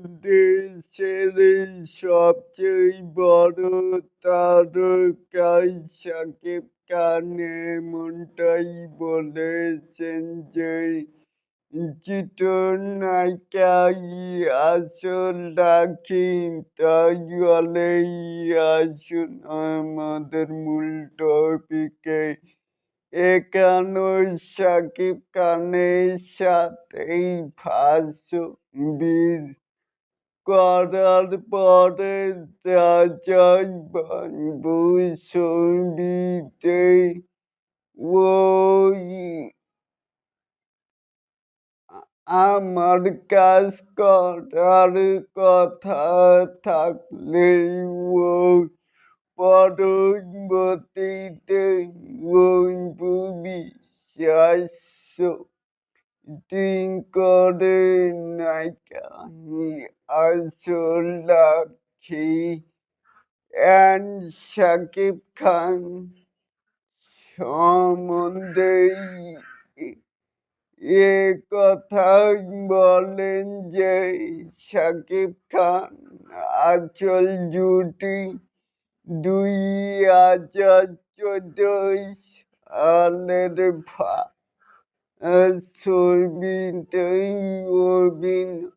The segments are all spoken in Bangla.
বাংলাদেশের সবচেয়ে বড় তারকা শাকিব খান এমনটাই বলেছেন যে চিত্রনায়িকাই আসল নাকি, তাহলেই আসুন আমাদের মূল টপিকে। এখানে শাকিব খানের সাথেই ফাঁস বিয়ে করার পরে রাজাই বাবু ছবিতে ওই আমার কাজ করার কথা থাকলেও পরবর্তীতে ওই বিশ্বাস করে নায়িকা আসল রাখি অ্যান্ড শাকিব খান সম্বন্ধে এ কথাই বলেন যে শাকিব খান আসল জুটি 2014 সালের ছবিতেই অভিনয়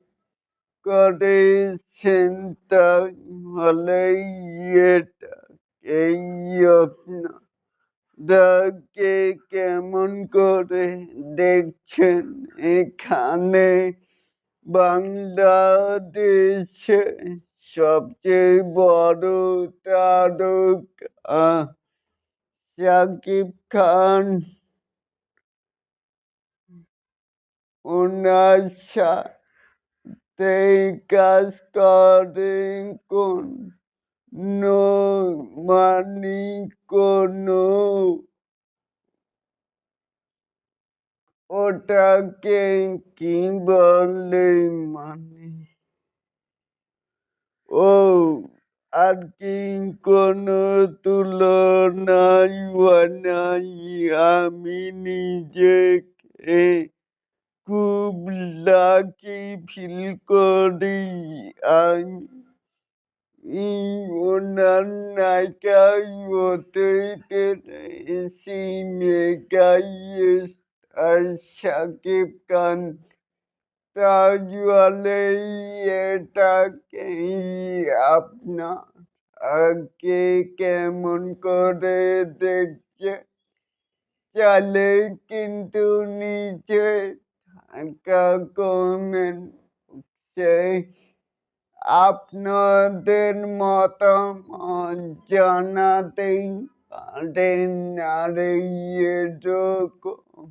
করেছেন, তাহলেই এটাকেই আপনারা কেমন করে দেখছেন? এখানে বাংলাদেশে সবচেয়ে বড় তারকা শাকিব খান, ওনার সাথে কাজ করেন কোনো ওটাকে কি বলে ও আর কি কোনো তুলনাই নাই। আমি নিজেকে খুব লাকি ফিল করি। আমি ওনার নায়িকাই হতে পেরেছি। মেগাই স্টার শাকিব খান, তাহলেই এটাকেই আপনাকে কেমন করে দেখছে? চাইলে কিন্তু নিচে থাকা কমেন্ট বক্সে আপনাদের মতামত জানাতেই পারেন। আর এরকম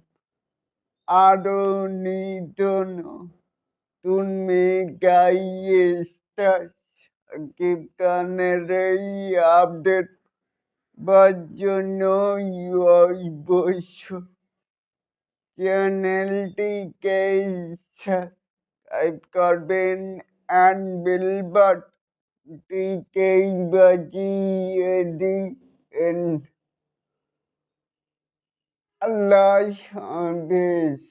আরো নিত্য নতুন মেগাই স্টার শাকিব খানের এই আপডেট পাওয়ার জন্য অবশ্যই চ্যানেলটিকে সাবস্ক্রাইব করবেন and বেল বাটনটিকে বাজিয়ে দিন। আল্লাহ হাফেজ।